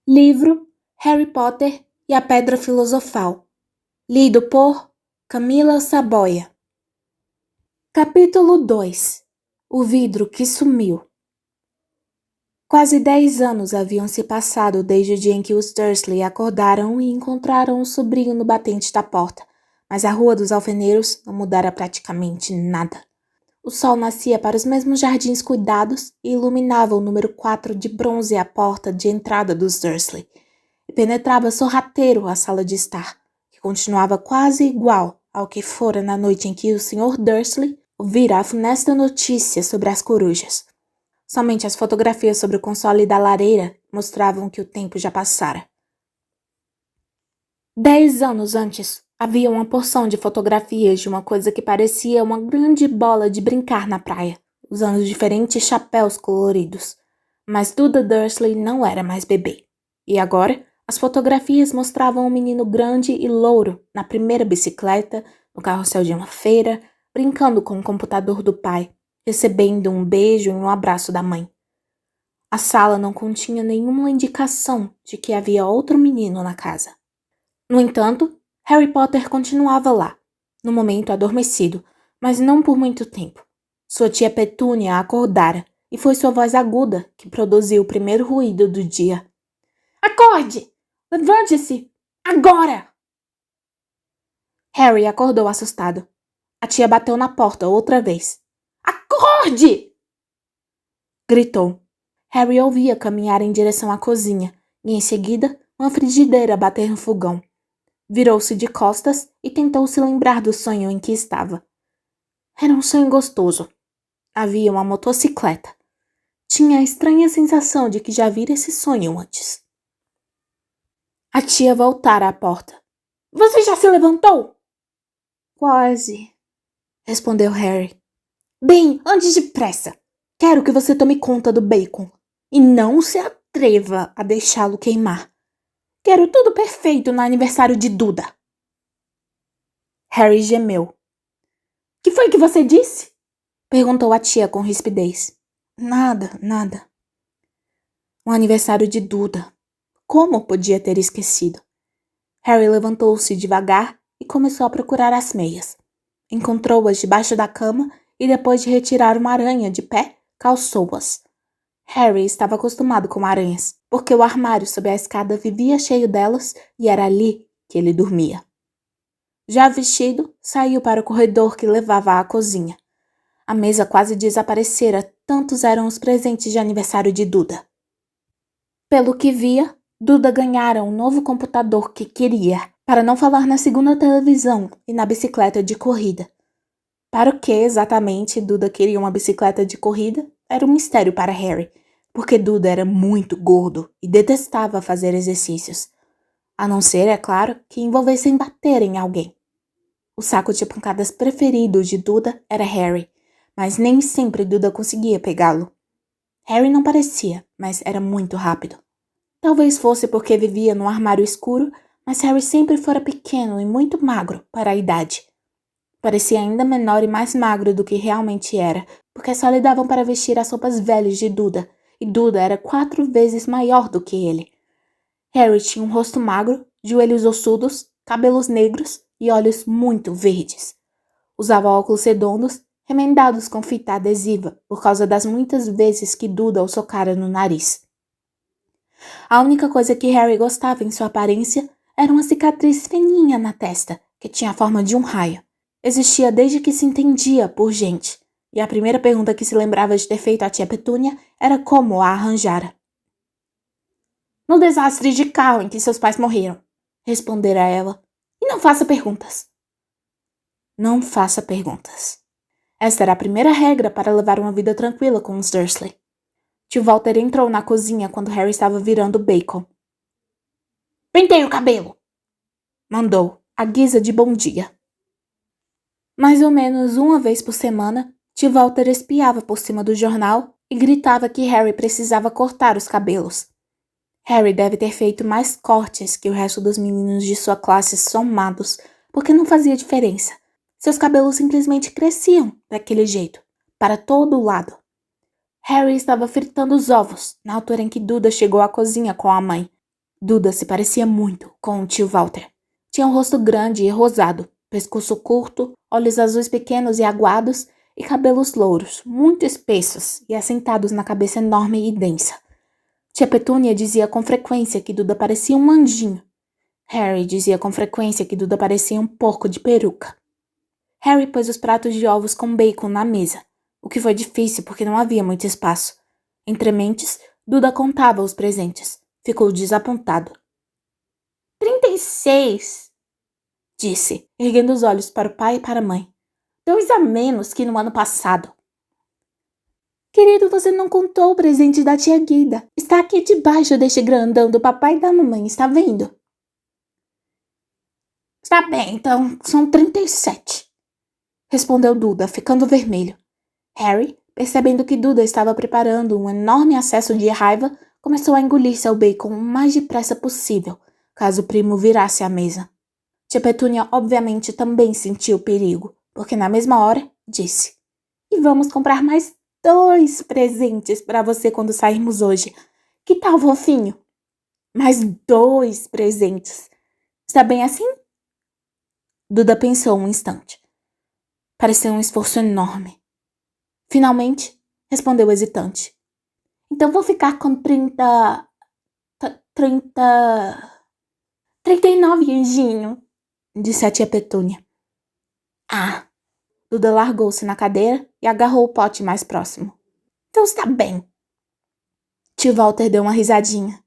Livro Harry Potter e a Pedra Filosofal, lido por Camila Saboia. Capítulo 2. O vidro que sumiu. Quase 10 anos haviam se passado desde o dia em que os Dursley acordaram e encontraram o sobrinho no batente da porta, mas a Rua dos Alfeneiros não mudara praticamente nada. O sol nascia para os mesmos jardins cuidados e iluminava o número 4 de bronze à porta de entrada dos Dursley, e penetrava sorrateiro a sala de estar, que continuava quase igual ao que fora na noite em que o Sr. Dursley ouvira a funesta notícia sobre as corujas. Somente as fotografias sobre o console da lareira mostravam que o tempo já passara. 10 anos antes, havia uma porção de fotografias de uma coisa que parecia uma grande bola de brincar na praia, usando diferentes chapéus coloridos. Mas Duda Dursley não era mais bebê. E agora, as fotografias mostravam um menino grande e louro na primeira bicicleta, no carrossel de uma feira, brincando com o computador do pai, recebendo um beijo e um abraço da mãe. A sala não continha nenhuma indicação de que havia outro menino na casa. No entanto, Harry Potter continuava lá, no momento adormecido, mas não por muito tempo. Sua tia Petúnia acordara, e foi sua voz aguda que produziu o primeiro ruído do dia. Acorde! Levante-se! Agora! Harry acordou assustado. A tia bateu na porta outra vez. Acorde! Gritou. Harry ouvia caminhar em direção à cozinha, e em seguida, uma frigideira bater no fogão. Virou-se de costas e tentou se lembrar do sonho em que estava. Era um sonho gostoso. Havia uma motocicleta. Tinha a estranha sensação de que já vira esse sonho antes. A tia voltara à porta. Você já se levantou? Quase, respondeu Harry. Bem, antes depressa. Quero que você tome conta do bacon. E não se atreva a deixá-lo queimar. Quero tudo perfeito no aniversário de Duda. Harry gemeu. Que foi que você disse? Perguntou a tia com rispidez. Nada. O aniversário de Duda. Como podia ter esquecido? Harry levantou-se devagar e começou a procurar as meias. Encontrou-as debaixo da cama e depois de retirar uma aranha de pé, calçou-as. Harry estava acostumado com aranhas, porque o armário sob a escada vivia cheio delas e era ali que ele dormia. Já vestido, saiu para o corredor que levava à cozinha. A mesa quase desaparecera, tantos eram os presentes de aniversário de Duda. Pelo que via, Duda ganhara um novo computador que queria, para não falar na segunda televisão e na bicicleta de corrida. Para o que exatamente Duda queria uma bicicleta de corrida era um mistério para Harry, porque Duda era muito gordo e detestava fazer exercícios, a não ser, é claro, que envolvessem bater em alguém. O saco de pancadas preferido de Duda era Harry, mas nem sempre Duda conseguia pegá-lo. Harry não parecia, mas era muito rápido. Talvez fosse porque vivia num armário escuro, mas Harry sempre fora pequeno e muito magro para a idade. Parecia ainda menor e mais magro do que realmente era, porque só lhe davam para vestir as roupas velhas de Duda, e Duda era 4 vezes maior do que ele. Harry tinha um rosto magro, joelhos ossudos, cabelos negros e olhos muito verdes. Usava óculos redondos, remendados com fita adesiva, por causa das muitas vezes que Duda o socara no nariz. A única coisa que Harry gostava em sua aparência era uma cicatriz fininha na testa, que tinha a forma de um raio. Existia desde que se entendia por gente, e a primeira pergunta que se lembrava de ter feito à tia Petúnia era como a arranjara. No desastre de carro em que seus pais morreram, respondera ela, e não faça perguntas. Não faça perguntas. Esta era a primeira regra para levar uma vida tranquila com os Dursley. Tio Walter entrou na cozinha quando Harry estava virando bacon. Penteie o cabelo! Mandou, à guisa de bom dia. Mais ou menos uma vez por semana, tio Walter espiava por cima do jornal e gritava que Harry precisava cortar os cabelos. Harry deve ter feito mais cortes que o resto dos meninos de sua classe somados, porque não fazia diferença. Seus cabelos simplesmente cresciam daquele jeito, para todo o lado. Harry estava fritando os ovos, na altura em que Duda chegou à cozinha com a mãe. Duda se parecia muito com o tio Walter. Tinha um rosto grande e rosado, pescoço curto, olhos azuis pequenos e aguados e cabelos louros, muito espessos e assentados na cabeça enorme e densa. Tia Petúnia dizia com frequência que Duda parecia um anjinho. Harry dizia com frequência que Duda parecia um porco de peruca. Harry pôs os pratos de ovos com bacon na mesa, o que foi difícil porque não havia muito espaço. Entre mentes, Duda contava os presentes. Ficou desapontado. 36, disse, erguendo os olhos para o pai e para a mãe. 2 a menos que no ano passado. Querido, você não contou o presente da tia Guida. Está aqui debaixo deste grandão do papai e da mamãe, está vendo? Está bem, então são 37, respondeu Duda, ficando vermelho. Harry, percebendo que Duda estava preparando um enorme acesso de raiva, começou a engolir seu bacon o mais depressa possível, caso o primo virasse à mesa. Tia Petúnia obviamente também sentiu o perigo, porque na mesma hora disse: E vamos comprar mais 2 presentes para você quando sairmos hoje. Que tal, fofinho? Mais 2 presentes. Está bem assim? Duda pensou um instante. Pareceu um esforço enorme. Finalmente, respondeu hesitante. Então vou ficar com 39, anjinho, disse a tia Petúnia. Ah! Duda largou-se na cadeira e agarrou o pote mais próximo. Então está bem. Tio Walter deu uma risadinha.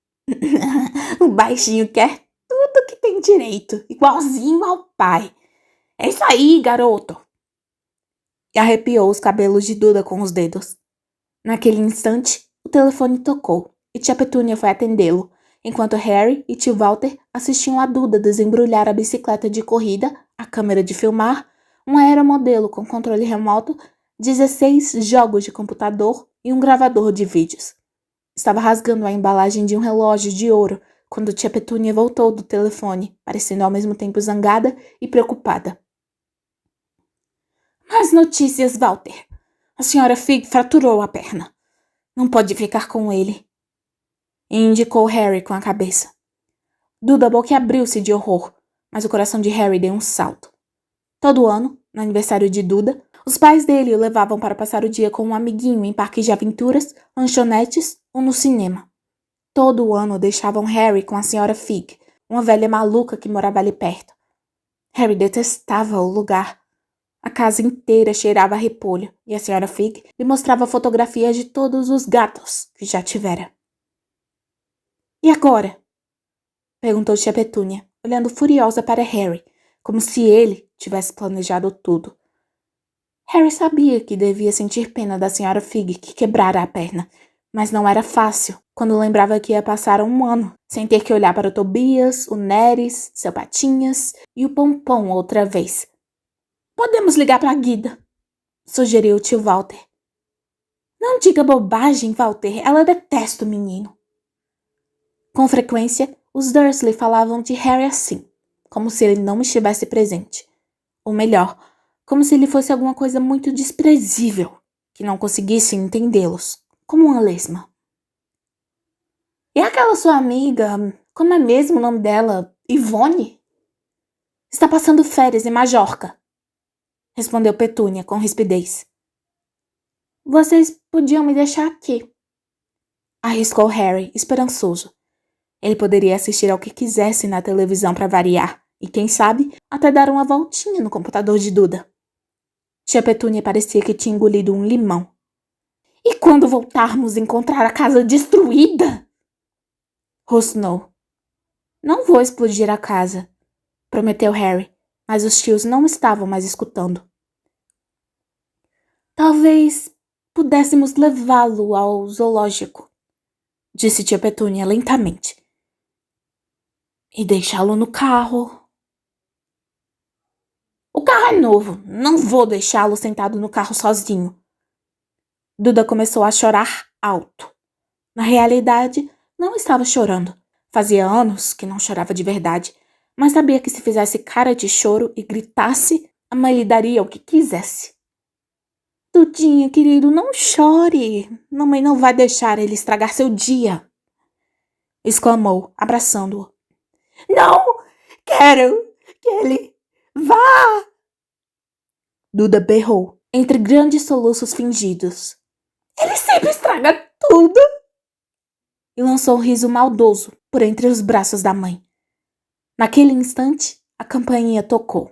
O baixinho quer tudo que tem direito, igualzinho ao pai. É isso aí, garoto. E arrepiou os cabelos de Duda com os dedos. Naquele instante, o telefone tocou e tia Petúnia foi atendê-lo, enquanto Harry e tio Walter assistiam a Duda desembrulhar a bicicleta de corrida, a câmera de filmar, um aeromodelo com controle remoto, 16 jogos de computador e um gravador de vídeos. Estava rasgando a embalagem de um relógio de ouro quando tia Petúnia voltou do telefone, parecendo ao mesmo tempo zangada e preocupada. Más notícias, Walter. A senhora Fig fraturou a perna. Não pode ficar com ele. E indicou Harry com a cabeça. Duda boquiabriu-se de horror, mas o coração de Harry deu um salto. Todo ano, no aniversário de Duda, os pais dele o levavam para passar o dia com um amiguinho em parques de aventuras, lanchonetes ou no cinema. Todo ano deixavam Harry com a senhora Fig, uma velha maluca que morava ali perto. Harry detestava o lugar. A casa inteira cheirava a repolho e a senhora Fig lhe mostrava fotografias de todos os gatos que já tivera. E agora? Perguntou tia Petúnia, olhando furiosa para Harry, como se ele tivesse planejado tudo. Harry sabia que devia sentir pena da senhora Fig que quebrara a perna, mas não era fácil quando lembrava que ia passar um ano sem ter que olhar para o Tobias, o Neres, seu Patinhas e o Pompom outra vez. Podemos ligar para a Guida, sugeriu o tio Walter. Não diga bobagem, Walter, ela detesta o menino. Com frequência, os Dursley falavam de Harry assim, como se ele não estivesse presente. Ou melhor, como se ele fosse alguma coisa muito desprezível, que não conseguisse entendê-los, como uma lesma. E aquela sua amiga, como é mesmo o nome dela, Ivone? Está passando férias em Majorca, respondeu Petúnia com rispidez. Vocês podiam me deixar aqui, arriscou Harry, esperançoso. Ele poderia assistir ao que quisesse na televisão para variar, e quem sabe, até dar uma voltinha no computador de Duda. Tia Petúnia parecia que tinha engolido um limão. E quando voltarmos encontrar a casa destruída? Rosnou. Não vou explodir a casa, prometeu Harry, mas os tios não estavam mais escutando. Talvez pudéssemos levá-lo ao zoológico, disse tia Petúnia lentamente. E deixá-lo no carro. O carro é novo, não vou deixá-lo sentado no carro sozinho. Duda começou a chorar alto. Na realidade, não estava chorando. Fazia anos que não chorava de verdade, mas sabia que se fizesse cara de choro e gritasse, a mãe lhe daria o que quisesse. Dudinha, querido, não chore. Mamãe não vai deixar ele estragar seu dia. exclamou, abraçando-o. Não quero que ele vá! Duda berrou, entre grandes soluços fingidos. Ele sempre estraga tudo! E lançou um riso maldoso por entre os braços da mãe. Naquele instante, a campainha tocou.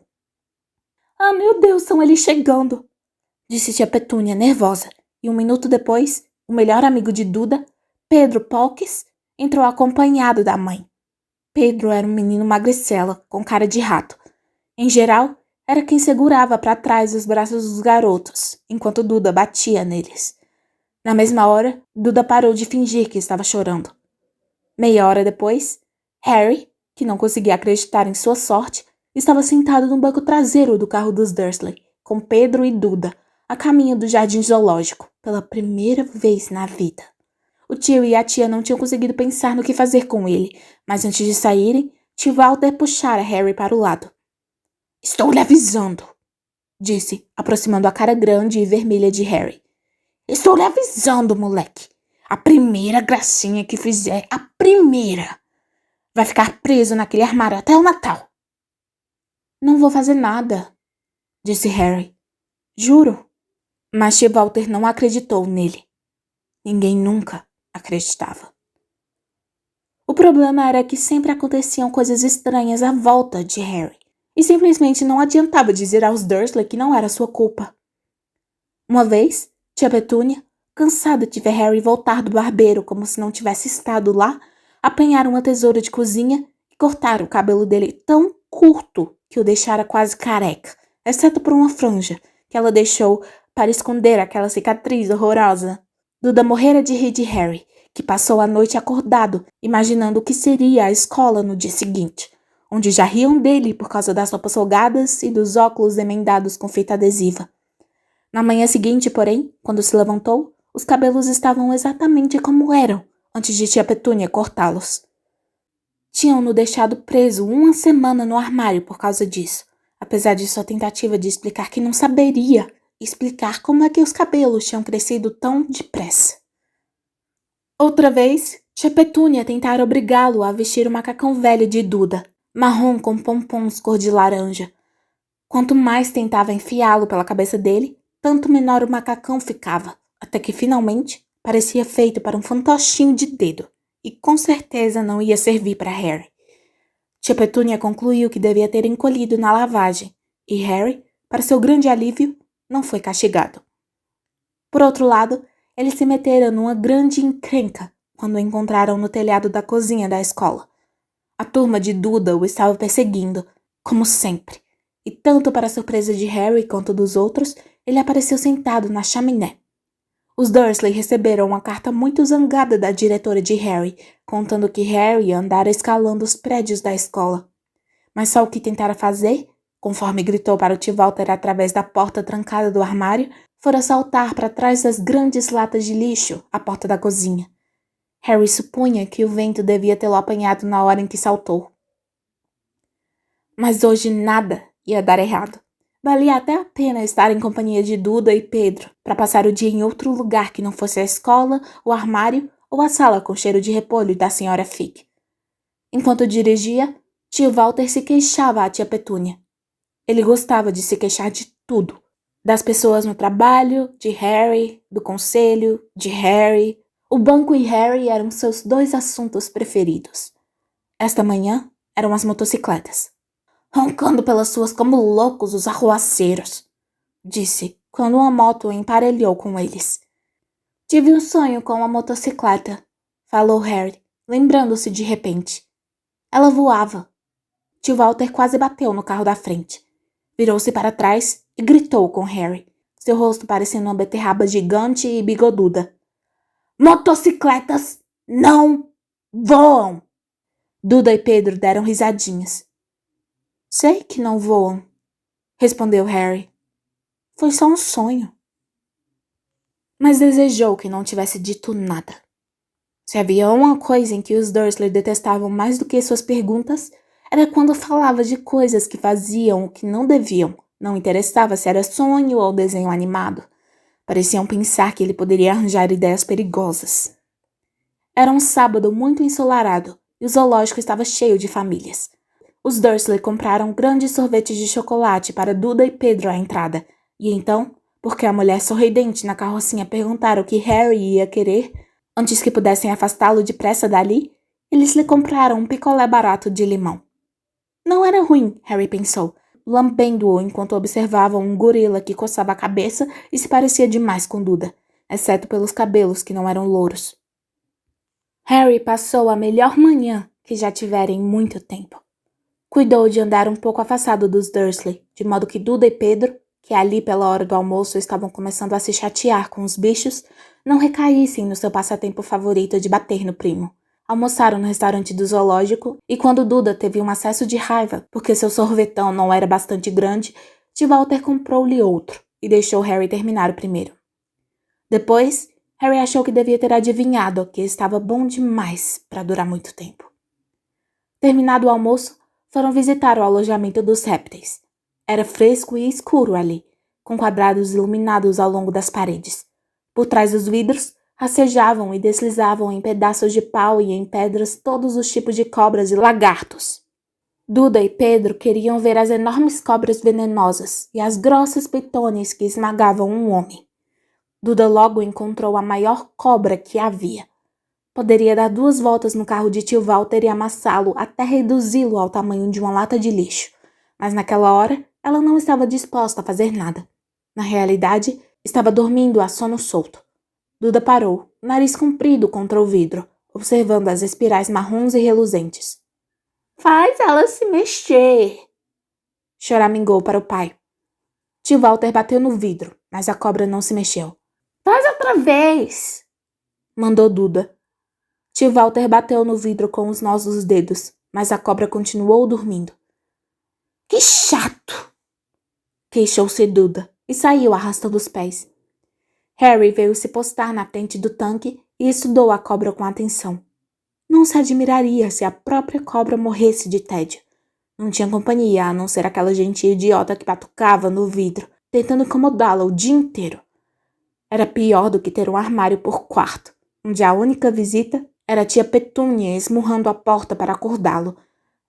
Ah, meu Deus, são eles chegando! Disse tia Petúnia, nervosa, e 1 minuto depois, o melhor amigo de Duda, Pedro Polques, entrou acompanhado da mãe. Pedro era um menino magricela, com cara de rato. Em geral, era quem segurava para trás os braços dos garotos, enquanto Duda batia neles. Na mesma hora, Duda parou de fingir que estava chorando. Meia hora depois, Harry, que não conseguia acreditar em sua sorte, estava sentado no banco traseiro do carro dos Dursley, com Pedro e Duda, a caminho do jardim zoológico, pela primeira vez na vida. O tio e a tia não tinham conseguido pensar no que fazer com ele, mas antes de saírem, tio Walter puxara Harry para o lado. Estou lhe avisando, disse, aproximando a cara grande e vermelha de Harry. Estou lhe avisando, moleque. A primeira gracinha que fizer, a primeira, vai ficar preso naquele armário até o Natal. Não vou fazer nada, disse Harry. Juro. Mas tio Walter não acreditou nele. Ninguém nunca acreditava. O problema era que sempre aconteciam coisas estranhas à volta de Harry, e simplesmente não adiantava dizer aos Dursley que não era sua culpa. Uma vez, tia Petúnia, cansada de ver Harry voltar do barbeiro como se não tivesse estado lá, apanhara uma tesoura de cozinha e cortara o cabelo dele tão curto que o deixara quase careca, exceto por uma franja que ela deixou para esconder aquela cicatriz horrorosa. Duda morrera de rir de Harry, que passou a noite acordado, imaginando o que seria a escola no dia seguinte, onde já riam dele por causa das roupas folgadas e dos óculos emendados com fita adesiva. Na manhã seguinte, porém, quando se levantou, os cabelos estavam exatamente como eram, antes de tia Petúnia cortá-los. Tinham-no deixado preso 1 semana no armário por causa disso, apesar de sua tentativa de explicar que não saberia explicar como é que os cabelos tinham crescido tão depressa. Outra vez, tia Petúnia tentara obrigá-lo a vestir o macacão velho de Duda, marrom com pompons cor de laranja. Quanto mais tentava enfiá-lo pela cabeça dele, tanto menor o macacão ficava, até que finalmente parecia feito para um fantochinho de dedo, e com certeza não ia servir para Harry. Tia Petúnia concluiu que devia ter encolhido na lavagem, e Harry, para seu grande alívio, não foi castigado. Por outro lado, ele se metera numa grande encrenca quando o encontraram no telhado da cozinha da escola. A turma de Duda o estava perseguindo, como sempre, e tanto para a surpresa de Harry quanto dos outros, ele apareceu sentado na chaminé. Os Dursley receberam uma carta muito zangada da diretora de Harry, contando que Harry andara escalando os prédios da escola. Mas só o que tentara fazer, conforme gritou para o tio Walter através da porta trancada do armário, fora saltar para trás das grandes latas de lixo à porta da cozinha. Harry supunha que o vento devia tê-lo apanhado na hora em que saltou. Mas hoje nada ia dar errado. Valia até a pena estar em companhia de Duda e Pedro, para passar o dia em outro lugar que não fosse a escola, o armário ou a sala com cheiro de repolho da senhora Fig. Enquanto dirigia, tio Walter se queixava à tia Petúnia. Ele gostava de se queixar de tudo. Das pessoas no trabalho, de Harry, do conselho, de Harry. O banco e Harry eram seus 2 assuntos preferidos. Esta manhã eram as motocicletas. Roncando pelas ruas como loucos os arruaceiros, disse, quando uma moto emparelhou com eles. Tive um sonho com uma motocicleta, falou Harry, lembrando-se de repente. Ela voava. Tio Walter quase bateu no carro da frente. Virou-se para trás e gritou com Harry, seu rosto parecendo uma beterraba gigante e bigoduda. Motocicletas não voam! Duda e Pedro deram risadinhas. Sei que não voam, respondeu Harry. Foi só um sonho. Mas desejou que não tivesse dito nada. Se havia uma coisa em que os Dursley detestavam mais do que suas perguntas, era quando falava de coisas que faziam o que não deviam. Não interessava se era sonho ou desenho animado. Pareciam pensar que ele poderia arranjar ideias perigosas. Era um sábado muito ensolarado e o zoológico estava cheio de famílias. Os Dursley compraram grandes sorvetes de chocolate para Duda e Pedro à entrada, e então, porque a mulher sorridente na carrocinha perguntara o que Harry ia querer, antes que pudessem afastá-lo depressa dali, eles lhe compraram um picolé barato de limão. Não era ruim, Harry pensou, lambendo-o enquanto observava um gorila que coçava a cabeça e se parecia demais com Duda, exceto pelos cabelos que não eram louros. Harry passou a melhor manhã que já tivera em muito tempo. Cuidou de andar um pouco afastado dos Dursley, de modo que Duda e Pedro, que ali pela hora do almoço estavam começando a se chatear com os bichos, não recaíssem no seu passatempo favorito de bater no primo. Almoçaram no restaurante do zoológico e quando Duda teve um acesso de raiva porque seu sorvetão não era bastante grande, Walter comprou-lhe outro e deixou Harry terminar o primeiro. Depois, Harry achou que devia ter adivinhado que estava bom demais para durar muito tempo. Terminado o almoço, foram visitar o alojamento dos répteis. Era fresco e escuro ali, com quadrados iluminados ao longo das paredes. Por trás dos vidros, rastejavam e deslizavam em pedaços de pau e em pedras todos os tipos de cobras e lagartos. Duda e Pedro queriam ver as enormes cobras venenosas e as grossas pitones que esmagavam um homem. Duda logo encontrou a maior cobra que havia. Poderia dar 2 voltas no carro de tio Walter e amassá-lo até reduzi-lo ao tamanho de uma lata de lixo. Mas naquela hora, ela não estava disposta a fazer nada. Na realidade, estava dormindo a sono solto. Duda parou, nariz comprido contra o vidro, observando as espirais marrons e reluzentes. Faz ela se mexer! Choramingou para o pai. Tio Walter bateu no vidro, mas a cobra não se mexeu. Faz outra vez! Mandou Duda. Tio Walter bateu no vidro com os nós dos dedos, mas a cobra continuou dormindo. Que chato! Queixou-se Duda e saiu arrastando os pés. Harry veio se postar na frente do tanque e estudou a cobra com atenção. Não se admiraria se a própria cobra morresse de tédio. Não tinha companhia a não ser aquela gente idiota que batucava no vidro, tentando incomodá-la o dia inteiro. Era pior do que ter um armário por quarto, onde a única visita era a tia Petúnia esmurrando a porta para acordá-lo,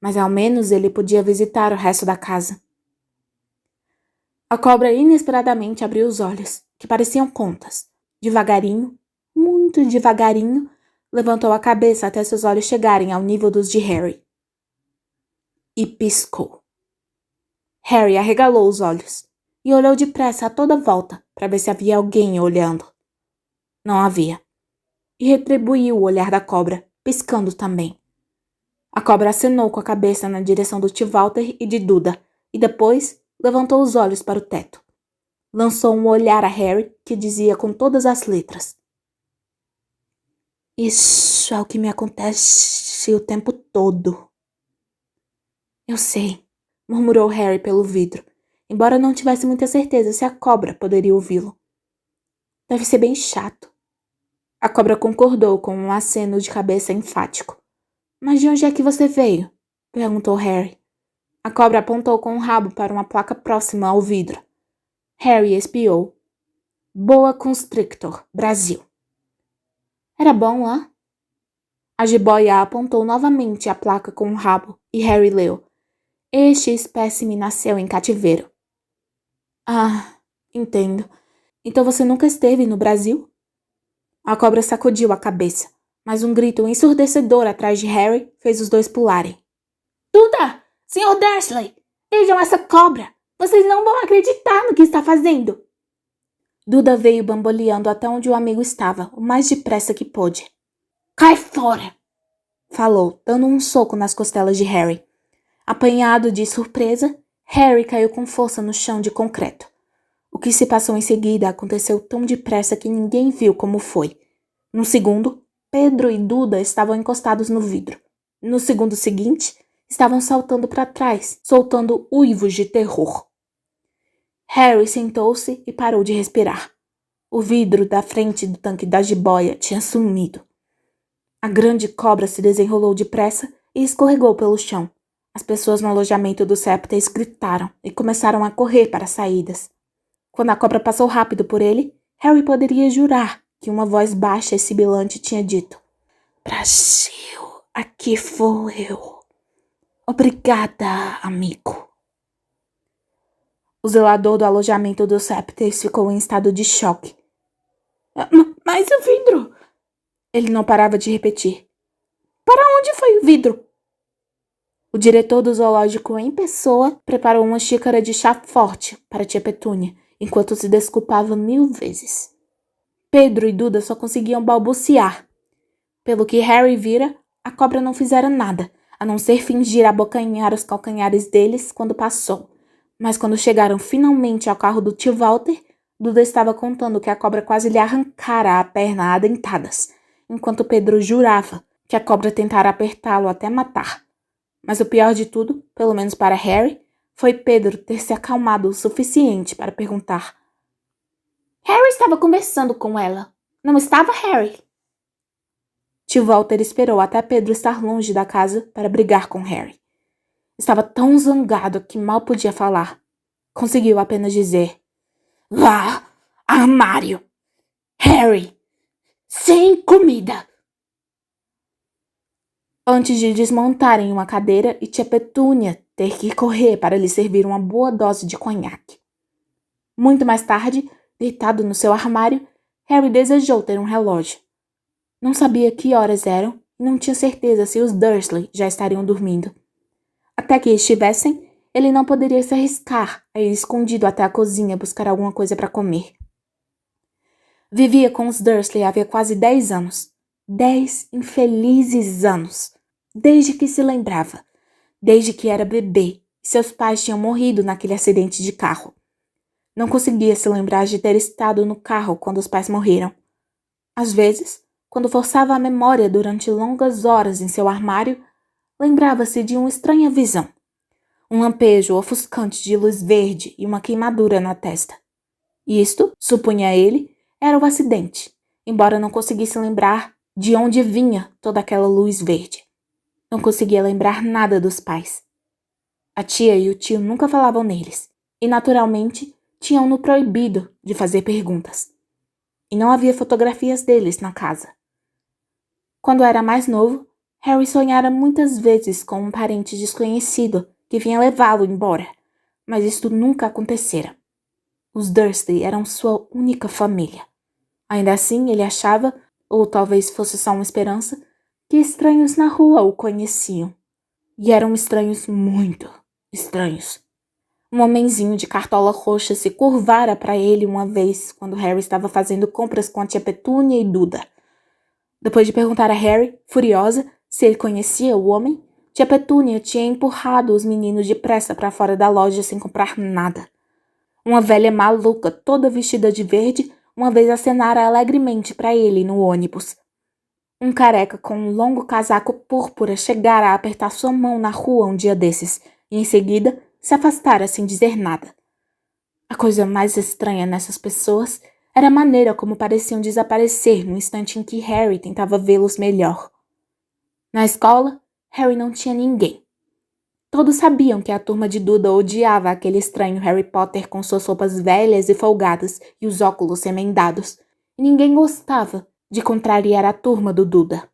mas ao menos ele podia visitar o resto da casa. A cobra inesperadamente abriu os olhos, que pareciam contas. Devagarinho, muito devagarinho, levantou a cabeça até seus olhos chegarem ao nível dos de Harry. E piscou. Harry arregalou os olhos e olhou depressa a toda volta para ver se havia alguém olhando. Não havia. E retribuiu o olhar da cobra, piscando também. A cobra acenou com a cabeça na direção do tio Walter e de Duda, e depois levantou os olhos para o teto. Lançou um olhar a Harry que dizia com todas as letras: Isso é o que me acontece o tempo todo. Eu sei, murmurou Harry pelo vidro, embora não tivesse muita certeza se a cobra poderia ouvi-lo. Deve ser bem chato. A cobra concordou com um aceno de cabeça enfático. Mas de onde é que você veio? Perguntou Harry. A cobra apontou com o rabo para uma placa próxima ao vidro. Harry espiou. Boa Constrictor, Brasil. Era bom lá? A jiboia apontou novamente a placa com o rabo e Harry leu. Este espécime nasceu em cativeiro. Ah, entendo. Então você nunca esteve no Brasil? A cobra sacudiu a cabeça, mas um grito ensurdecedor atrás de Harry fez os dois pularem. Duda! Sr. Dursley! Vejam essa cobra! Vocês não vão acreditar no que está fazendo! Duda veio bamboleando até onde o amigo estava, o mais depressa que pôde. Cai fora! Falou, dando um soco nas costelas de Harry. Apanhado de surpresa, Harry caiu com força no chão de concreto. O que se passou em seguida aconteceu tão depressa que ninguém viu como foi. No segundo, Pedro e Duda estavam encostados no vidro. No segundo seguinte, estavam saltando para trás, soltando uivos de terror. Harry sentou-se e parou de respirar. O vidro da frente do tanque da jiboia tinha sumido. A grande cobra se desenrolou depressa e escorregou pelo chão. As pessoas no alojamento dos répteis gritaram e começaram a correr para as saídas. Quando a cobra passou rápido por ele, Harry poderia jurar que uma voz baixa e sibilante tinha dito: Brasil, aqui vou eu. Obrigada, amigo. O zelador do alojamento dos répteis ficou em estado de choque. Mas o vidro? Ele não parava de repetir. Para onde foi o vidro? O diretor do zoológico em pessoa preparou uma xícara de chá forte para tia Petúnia, enquanto se desculpava 1000 vezes. Pedro e Duda só conseguiam balbuciar. Pelo que Harry vira, a cobra não fizera nada, a não ser fingir abocanhar os calcanhares deles quando passou. Mas quando chegaram finalmente ao carro do tio Walter, Duda estava contando que a cobra quase lhe arrancara a perna a dentadas, enquanto Pedro jurava que a cobra tentara apertá-lo até matar. Mas o pior de tudo, pelo menos para Harry, foi Pedro ter se acalmado o suficiente para perguntar. Harry estava conversando com ela. Não estava, Harry? Tio Walter esperou até Pedro estar longe da casa para brigar com Harry. Estava tão zangado que mal podia falar. Conseguiu apenas dizer: Vá, armário! Harry! Sem comida! Antes de desmontarem uma cadeira e tia Petúnia ter que correr para lhe servir uma boa dose de conhaque. Muito mais tarde, deitado no seu armário, Harry desejou ter um relógio. Não sabia que horas eram e não tinha certeza se os Dursley já estariam dormindo. Até que estivessem, ele não poderia se arriscar a ir escondido até a cozinha buscar alguma coisa para comer. Vivia com os Dursley havia quase 10 anos. 10 infelizes anos. Desde que se lembrava. Desde que era bebê e seus pais tinham morrido naquele acidente de carro. Não conseguia se lembrar de ter estado no carro quando os pais morreram. Às vezes, quando forçava a memória durante longas horas em seu armário, lembrava-se de uma estranha visão. Um lampejo ofuscante de luz verde e uma queimadura na testa. Isto, supunha ele, era o acidente, embora não conseguisse lembrar de onde vinha toda aquela luz verde. Não conseguia lembrar nada dos pais. A tia e o tio nunca falavam neles, e naturalmente tinham-no proibido de fazer perguntas. E não havia fotografias deles na casa. Quando era mais novo, Harry sonhara muitas vezes com um parente desconhecido que vinha levá-lo embora, mas isto nunca acontecera. Os Dursley eram sua única família. Ainda assim, ele achava, ou talvez fosse só uma esperança, que estranhos na rua o conheciam. E eram estranhos muito estranhos. Um homenzinho de cartola roxa se curvara para ele uma vez, quando Harry estava fazendo compras com a tia Petúnia e Duda. Depois de perguntar a Harry, furiosa, se ele conhecia o homem, tia Petúnia tinha empurrado os meninos depressa para fora da loja sem comprar nada. Uma velha maluca, toda vestida de verde, uma vez acenara alegremente para ele no ônibus. Um careca com um longo casaco púrpura chegara a apertar sua mão na rua um dia desses, e em seguida se afastara sem dizer nada. A coisa mais estranha nessas pessoas era a maneira como pareciam desaparecer no instante em que Harry tentava vê-los melhor. Na escola, Harry não tinha ninguém. Todos sabiam que a turma de Duda odiava aquele estranho Harry Potter com suas roupas velhas e folgadas e os óculos remendados, e ninguém gostava de contrariar a turma do Duda.